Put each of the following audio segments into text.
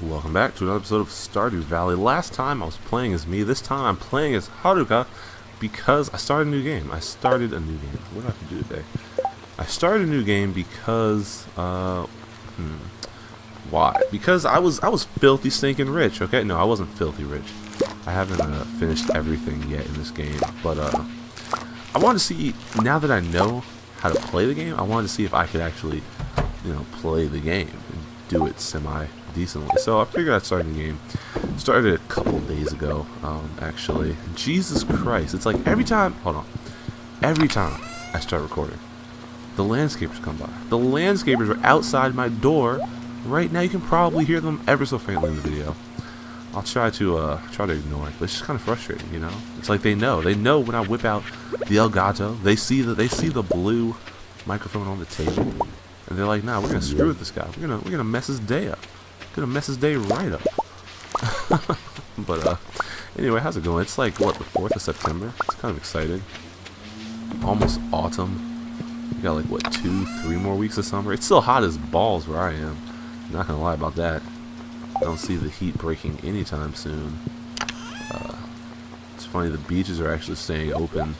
Welcome back to another episode of Stardew Valley. Last time I was playing as me. This time I'm playing as Haruka because I started a new game. What do I have to do today? I started a new game because why? Because I was filthy stinking rich. Okay, no, I wasn't filthy rich. I haven't finished everything yet in this game, but I wanted to see, now that I know how to play the game, I wanted to see if I could actually, play the game and do it semi-decently. So I figured I'd start the game. Started a couple days ago, actually. Jesus Christ, it's like every time I start recording, the landscapers come by. The landscapers are outside my door right now. You can probably hear them ever so faintly in the video. I'll try to ignore it, but it's just kind of frustrating, you know. It's like they know when I whip out the Elgato. They see the blue microphone on the table, and they're like, "Nah, we're gonna screw with this guy. We're gonna mess his day up. We're gonna mess his day right up." But anyway, how's it going? It's like what, the 4th of September. It's kind of exciting. Almost autumn. We got like what, 2-3 more weeks of summer. It's still hot as balls where I am. I'm not gonna lie about that. I don't see the heat breaking anytime soon. It's funny, the beaches are actually staying open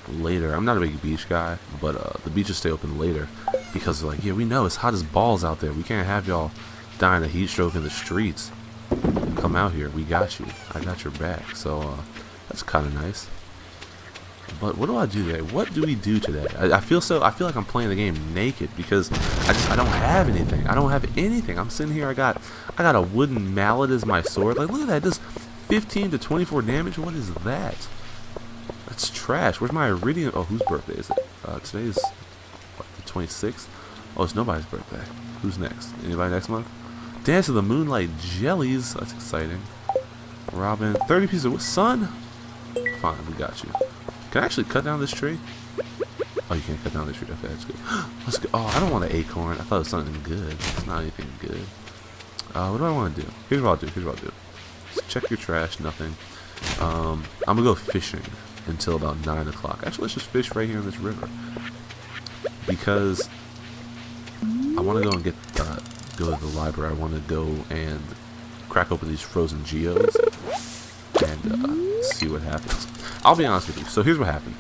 later. I'm not a big beach guy, but the beaches stay open later because they're like, yeah, we know it's hot as balls out there. We can't have y'all dying of heat stroke in the streets. Come out here. We got you. I got your back. So that's kind of nice. But what do I do today? What do we do today? I feel like I'm playing the game naked because I don't have anything. I don't have anything. I'm sitting here. I got a wooden mallet as my sword. Like, look at that. It does 15 to 24 damage. What is that? That's trash. Where's my iridium? Oh, whose birthday is it? Today is what, the 26th. Oh, it's nobody's birthday. Who's next? Anybody next month? Dance of the Moonlight Jellies. That's exciting. Robin. 30 pieces of wood. Sun. Fine, we got you. Can I actually cut down this tree? Oh, you can't cut down this tree. Okay, that's good. Let's go. Oh, I don't want an acorn. I thought it was something good. It's not anything good. What do I want to do? Here's what I'll do. Just check your trash. Nothing. I'm gonna go fishing until about 9 o'clock. Actually, let's just fish right here in this river because I want to go and go to the library. I want to go and crack open these frozen geodes and see what happens. I'll be honest with you. So here's what happened.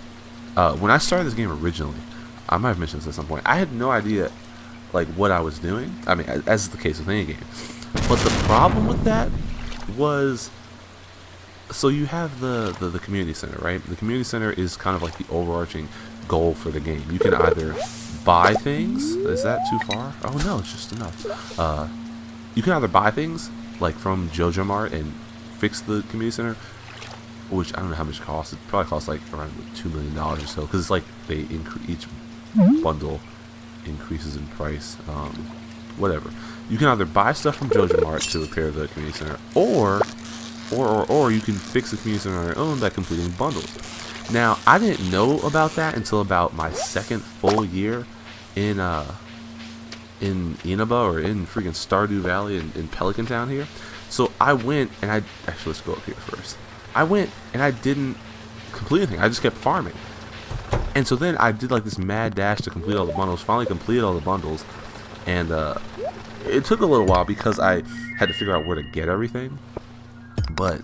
When I started this game originally, I might have mentioned this at some point, I had no idea like what I was doing. I mean, as is the case with any game. But the problem with that was, so you have the community center, right? The community center is kind of like the overarching goal for the game. You can either buy things. Is that too far? Oh no, it's just enough. You can either buy things like from JoJo Mart and fix the community center, which I don't know how much it costs. It probably costs like around $2 million or so, because it's like they each bundle increases in price. Whatever. You can either buy stuff from JoJo Mart to repair the community center, or you can fix the community center on your own by completing bundles. Now, I didn't know about that until about my second full year in Inaba, or in freaking Stardew Valley in Pelican Town here. So I went and actually, let's go up here first. I went and I didn't complete anything. I just kept farming. And so then I did like this mad dash to complete all the bundles. Finally completed all the bundles. And it took a little while because I had to figure out where to get everything. But,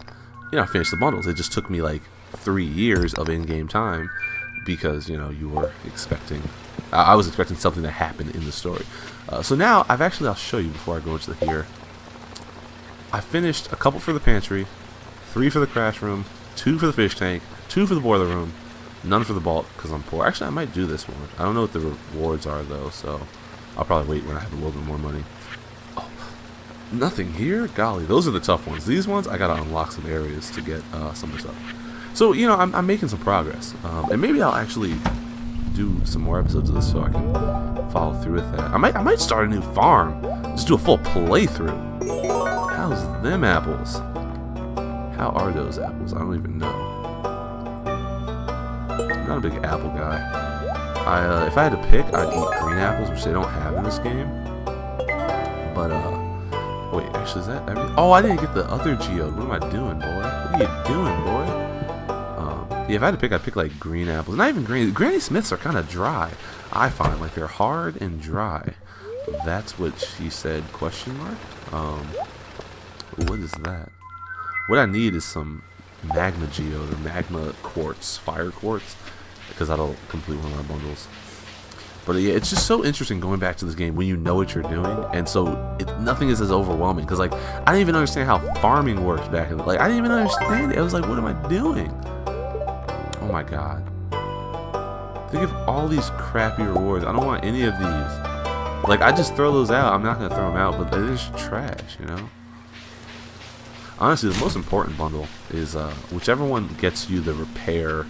I finished the bundles. It just took me like 3 years of in-game time because, you were expecting... I was expecting something to happen in the story. So now, I'll show you before I go into here. I finished a couple for the pantry, 3 for the crash room, 2 for the fish tank, 2 for the boiler room, none for the vault because I'm poor. Actually, I might do this one. I don't know what the rewards are though, so I'll probably wait when I have a little bit more money. Oh, nothing here? Golly, those are the tough ones. These ones, I gotta unlock some areas to get some of the stuff. So, I'm making some progress. And maybe I'll actually do some more episodes of this so I can follow through with that. I might start a new farm. Just do a full playthrough. How's them apples? How are those apples? I don't even know. I'm not a big apple guy. If I had to pick, I'd eat green apples, which they don't have in this game. But, wait, actually, is that everything? Oh, I didn't get the other geode. What am I doing, boy? What are you doing, boy? Yeah, if I had to pick, I'd pick, like, green apples. Not even green. Granny Smiths are kind of dry. I find, like, they're hard and dry. That's what she said, question mark? What is that? What I need is some magma geode or magma quartz, fire quartz, because that'll complete one of my bundles. But yeah, it's just so interesting going back to this game when you know what you're doing, and so nothing is as overwhelming. Because like I didn't even understand how farming works back in the, like I didn't even understand it. I was like, what am I doing? Oh my god! Think of all these crappy rewards. I don't want any of these. Like I just throw those out. I'm not gonna throw them out, but they're just trash, you know. Honestly, the most important bundle is whichever one gets you the repair.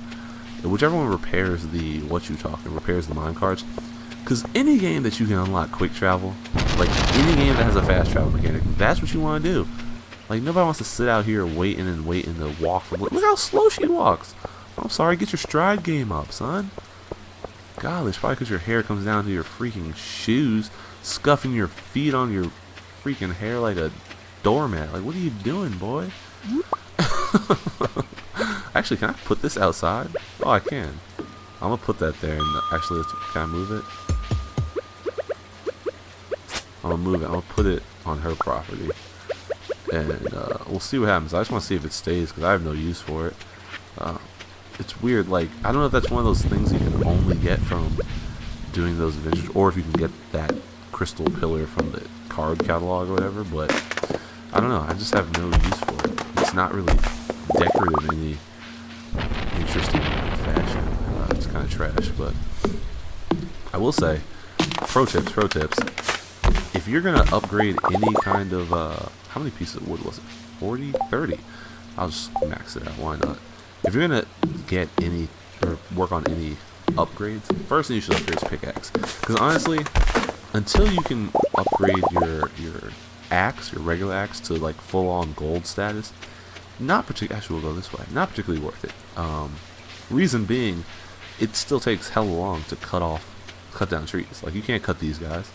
Whichever one repairs the repairs the mine carts, because any game that you can unlock quick travel, like any game that has a fast travel mechanic, that's what you want to do. Like nobody wants to sit out here waiting to walk from. Look how slow she walks. I'm sorry, get your stride game up, son. God, it's probably because your hair comes down to your freaking shoes, scuffing your feet on your freaking hair like a doormat. Like what are you doing, boy? Actually, can I put this outside? Oh, I can. I'm gonna put that there, and actually, can I move it? I'm gonna move it. I'm gonna put it on her property, and we'll see what happens. I just want to see if it stays because I have no use for it. It's weird. Like I don't know if that's one of those things you can only get from doing those adventures, or if you can get that crystal pillar from the card catalog or whatever. But I don't know. I just have no use for it. It's not really decorative in any interesting fashion. It's kind of trash, but I will say, pro tips. If you're gonna upgrade any kind of how many pieces of wood was it? 40, 30. I'll just max it out. Why not? If you're gonna get any or work on any upgrades, first thing you should upgrade is pickaxe. Because honestly, until you can upgrade your axe, your regular axe, to like full-on gold status, not particularly. Actually, we'll go this way. Not particularly worth it. Reason being, it still takes hella long to cut down trees. Like you can't cut these guys.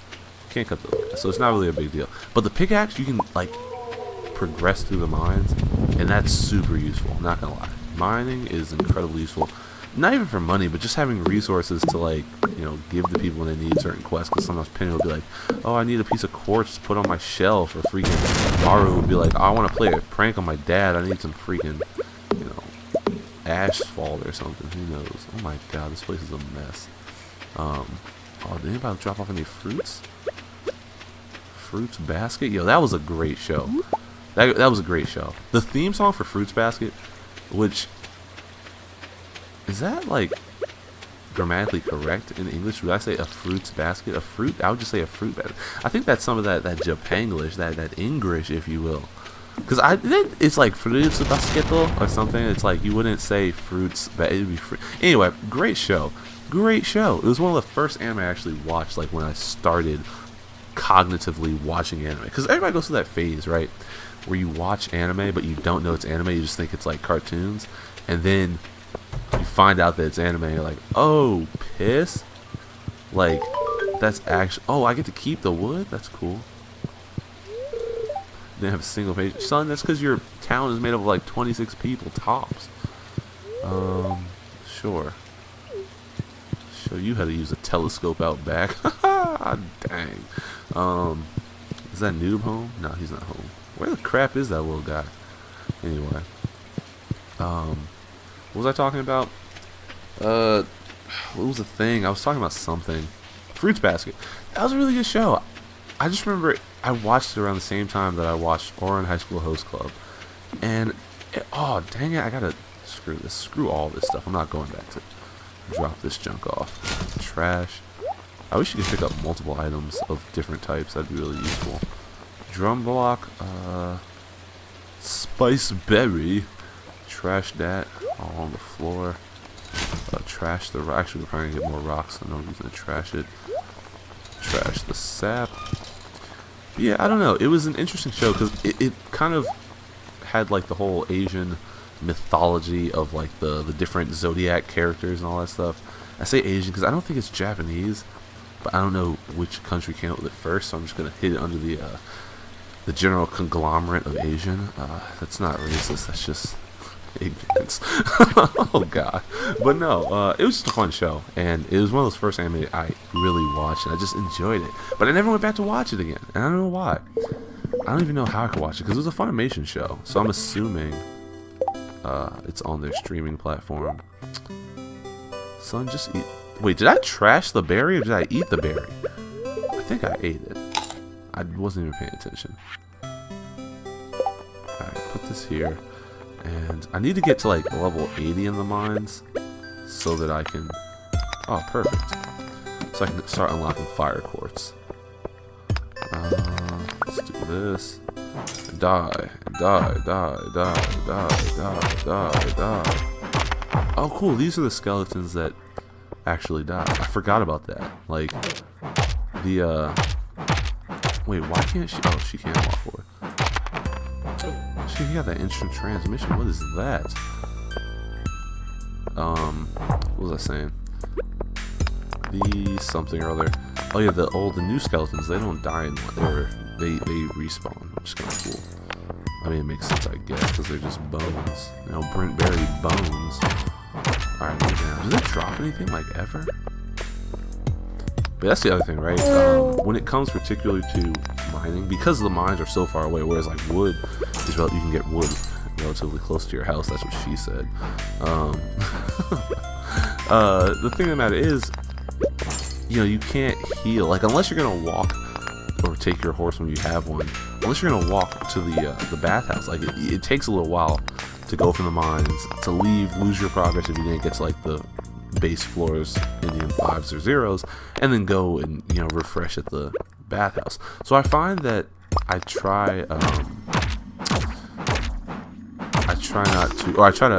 You can't cut those guys, so it's not really a big deal. But the pickaxe, you can like progress through the mines, and that's super useful. I'm not gonna lie. Mining is incredibly useful. Not even for money, but just having resources to like, you know, give the people when they need certain quests. Because sometimes Penny will be like, "Oh, I need a piece of quartz to put on my shelf," or freaking Maru will be like, "Oh, I want to play a prank on my dad. I need some freaking, you know, asphalt or something." Who knows? Oh my god, this place is a mess. Oh, did anybody drop off any fruits? Fruits Basket? Yo, that was a great show. That was a great show. The theme song for Fruits Basket, which is that like grammatically correct in English? Would I say a fruits basket? A fruit? I would just say a fruit basket. I think that's some of that Japanglish, that English, if you will. Because it's like fruits basket or something. It's like you wouldn't say fruits, but it would be fruit. Anyway, great show. Great show. It was one of the first anime I actually watched, like when I started cognitively watching anime. Because everybody goes through that phase, right? Where you watch anime, but you don't know it's anime. You just think it's like cartoons. And then you find out that it's anime, and you're like, oh, piss? Like, that's actually... Oh, I get to keep the wood? That's cool. Didn't have a single page. Son, that's because your town is made up of like 26 people, tops. Sure. Show you how to use a telescope out back. Dang. Is that Noob home? No, he's not home. Where the crap is that little guy? Anyway. What was I talking about? What was the thing? I was talking about something. Fruits Basket. That was a really good show. I just remember I watched it around the same time that I watched Ouran High School Host Club. And, oh, dang it, I gotta screw this. Screw all this stuff. I'm not going back to drop this junk off. Trash. I wish you could pick up multiple items of different types. That'd be really useful. Drum block. Spice berry. Trash that. All on the floor. Trash the... Actually, we're probably going to get more rocks, so no reason to trash it. Trash the sap. But yeah, I don't know. It was an interesting show because it kind of had like the whole Asian mythology of like the different zodiac characters and all that stuff. I say Asian because I don't think it's Japanese, but I don't know which country came up with it first, so I'm just going to hit it under the general conglomerate of Asian. That's not racist. That's just ignorance. Oh god. But no, it was just a fun show, and it was one of those first anime I really watched, and I just enjoyed it. But I never went back to watch it again, and I don't know why. I don't even know how I could watch it because it was a Funimation show. So I'm assuming it's on their streaming platform. Son, just eat. Wait, did I trash the berry or did I eat the berry? I think I ate it. I wasn't even paying attention. Alright, put this here. And I need to get to like level 80 in the mines so that I can... Oh, perfect. So I can start unlocking fire quartz. Let's do this. Die. Oh, cool. These are the skeletons that actually die. I forgot about that. Like, the, Wait, why can't she... Oh, she can't walk forward. She got that instant transmission. What is that? What was I saying? The something or other. Oh yeah, the new skeletons, they don't die in one. They respawn, which is kind of cool. I mean, it makes sense, I guess, because they're just bones. You know, Brent buried bones. Alright, move down. Does it drop anything, like, ever? But that's the other thing, right? When it comes particularly to mining, because the mines are so far away, whereas, like, wood is you can get wood relatively close to your house. That's what she said. The thing of the matter is, you know, you can't heal. Like, unless you're going to walk or take your horse when you have one, unless you're going to walk to the bathhouse, like, it takes a little while to go from the mines, to lose your progress if you didn't get to, like, the base floors in the 5s or 0s, and then go and, you know, refresh at the bathhouse. So I find that I try to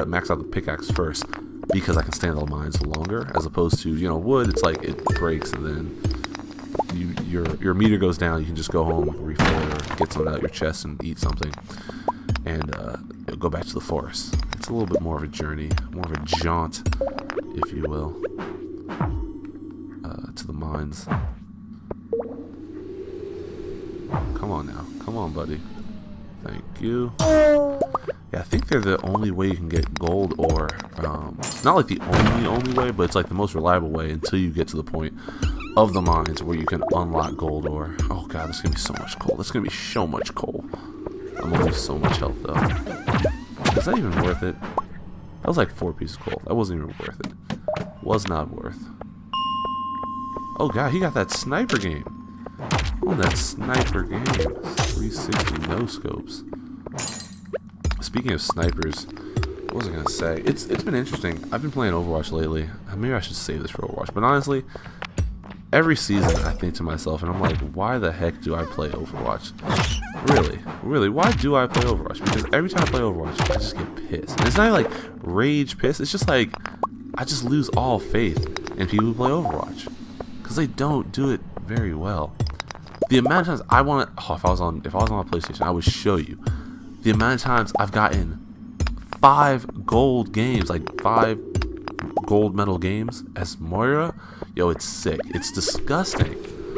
max out the pickaxe first, because I can stand on the mines longer, as opposed to, you know, wood, it's like it breaks and then your meter goes down. You can just go home, refill or get something out your chest and eat something, and go back to the forest. It's a little bit more of a journey, more of a jaunt, if you will, to the mines. Come on now. Come on, buddy. Thank you. Yeah, I think they're the only way you can get gold ore. Not like the only way, but it's like the most reliable way until you get to the point of the mines where you can unlock gold ore. Oh god, there's gonna be so much coal. There's gonna be so much coal. I'm gonna lose so much health though. Is that even worth it? That was like 4 pieces of coal. That wasn't even worth it. Was not worth. Oh god, he got that sniper game. Oh, that sniper game. 360 no scopes. Speaking of snipers, what was I gonna say? It's been interesting. I've been playing Overwatch lately. Maybe I should save this for Overwatch. But honestly, every season I think to myself, and I'm like, why the heck do I play Overwatch? Really, why do I play Overwatch? Because every time I play Overwatch, I just get pissed. And it's not like rage pissed. It's just like I just lose all faith in people who play Overwatch because they don't do it very well. The amount of times I want to, if I was on a PlayStation, I would show you the amount of times I've gotten 5 gold games, like 5 gold medal games as Moira. Yo, it's sick. It's disgusting.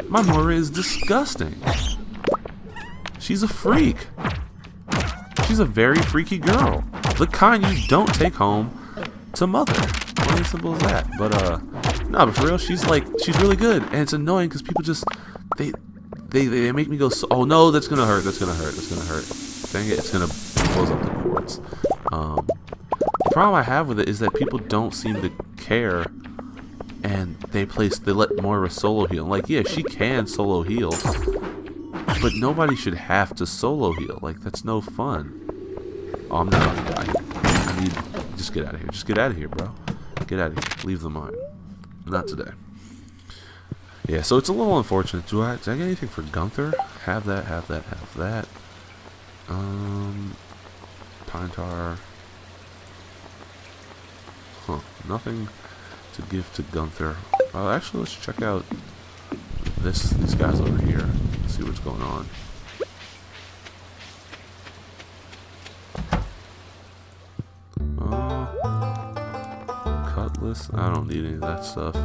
My Moira is disgusting. She's a freak. She's a very freaky girl. The kind you don't take home to mother. Plain simple as that. But no, but for real, she's really good, and it's annoying because people just they make me go. Oh no, that's gonna hurt. That's gonna hurt. Dang it, it's gonna close up the quartz. The problem I have with it is that people don't seem to care, and they let Moira solo heal. Like, yeah, she can solo heal, but nobody should have to solo heal. Like, that's no fun. Oh, I'm not gonna die here. Just get out of here. Just get out of here, bro. Get out of here. Leave the mine. Not today. Yeah, so it's a little unfortunate. Did I get anything for Gunther? Have that. Pine tar. Huh. Nothing to give to Gunther. Actually, let's check out these guys over here. See what's going on. Cutlass. I don't need any of that stuff.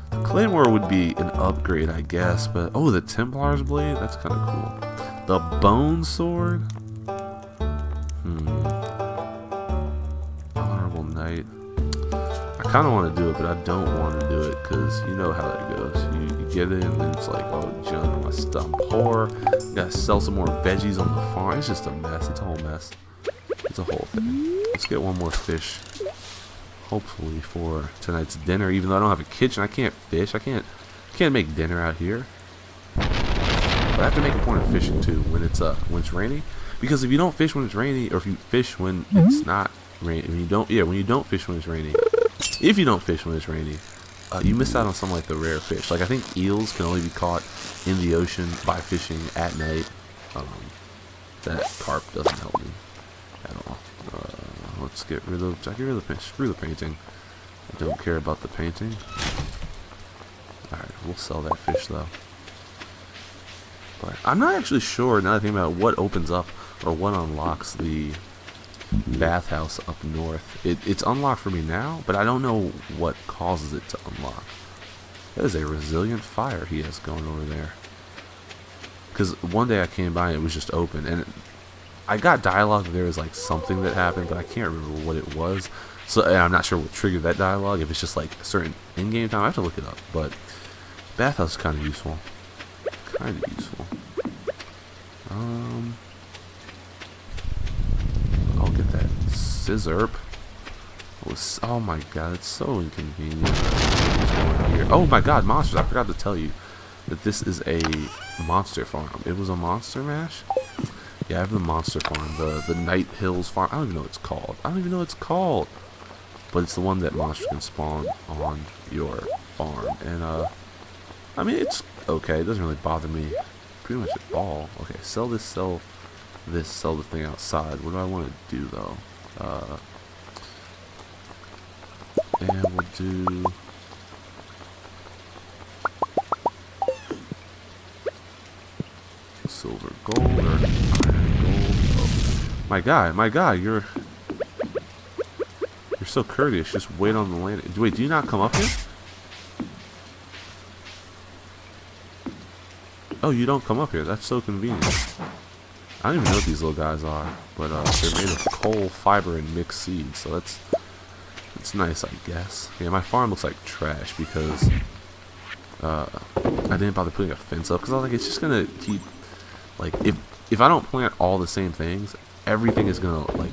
The Claymore would be an upgrade, I guess, but oh, the Templar's blade. That's kind of cool. The Bone Sword. Honorable Knight. I kind of want to do it, but I don't want to do it because you know how that goes. You get it, and then it's like, oh, junk, I'm poor. Gotta sell some more veggies on the farm. It's just a mess. It's a whole mess. It's a whole thing. Let's get one more fish, hopefully for tonight's dinner. Even though I don't have a kitchen, I can't fish. I can't make dinner out here. But I have to make a point of fishing too when it's rainy, because if you don't fish when it's rainy, or if you fish when it's not rainy, when you don't fish when it's rainy, if you don't fish when it's rainy, you miss out on some like the rare fish. Like I think eels can only be caught in the ocean by fishing at night. That carp doesn't help me at all. Let's get rid of. Screw the painting. I don't care about the painting. All right, we'll sell that fish though. But I'm not actually sure now that I think about what opens up or what unlocks the bathhouse up north. It's unlocked for me now, but I don't know what causes it to unlock. That is a resilient fire he has going over there. Because one day I came by and it was just open, and I got dialogue that there was like something that happened, but I can't remember what it was. So and I'm not sure what triggered that dialogue. If it's just like a certain in-game time, I have to look it up. But bathhouse is kind of useful. Kind of useful. I'll get that scissor. Oh my god, it's so inconvenient. Here. Oh my god, monsters! I forgot to tell you that this is a monster farm. It was a monster mash. Yeah, I have the monster farm, the Night Hills farm. I don't even know what it's called. But it's the one that monsters can spawn on your farm, and I mean it's okay. It doesn't really bother me pretty much at all. Okay, sell this, sell the thing outside. What do I want to do though? And we'll do silver, gold, or iron, gold. Oh. My guy, you're so courteous. Just wait on the land. Wait, do you not come up here? Oh, you don't come up here. That's so convenient. I don't even know what these little guys are, but they're made of coal, fiber, and mixed seeds. So it's nice, I guess. Yeah, my farm looks like trash because I didn't bother putting a fence up because I was like, it's just gonna keep like if I don't plant all the same things, everything is gonna like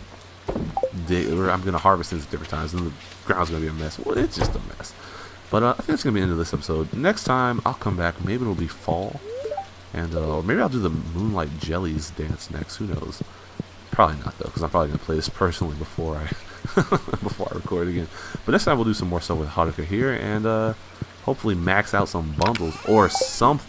or I'm gonna harvest things at different times, and the ground's gonna be a mess. Well, it's just a mess. But I think that's gonna be the end of this episode. Next time I'll come back. Maybe it'll be fall. And maybe I'll do the Moonlight Jellies dance next. Who knows? Probably not though, because I'm probably gonna play this personally before I record again. But next time we'll do some more stuff with Haruka here, and hopefully max out some bundles or something.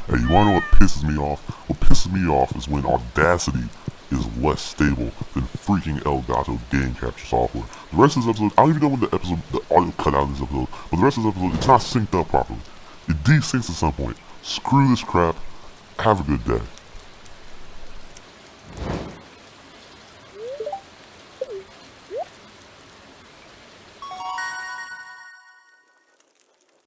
Hey, you wanna know what pisses me off? What pisses me off is when Audacity is less stable than freaking Elgato game capture software. The rest of this episode, I don't even know when the audio cut out in this episode, but the rest of this episode, it's not synced up properly. It desyncs at some point. Screw this crap. Have a good day.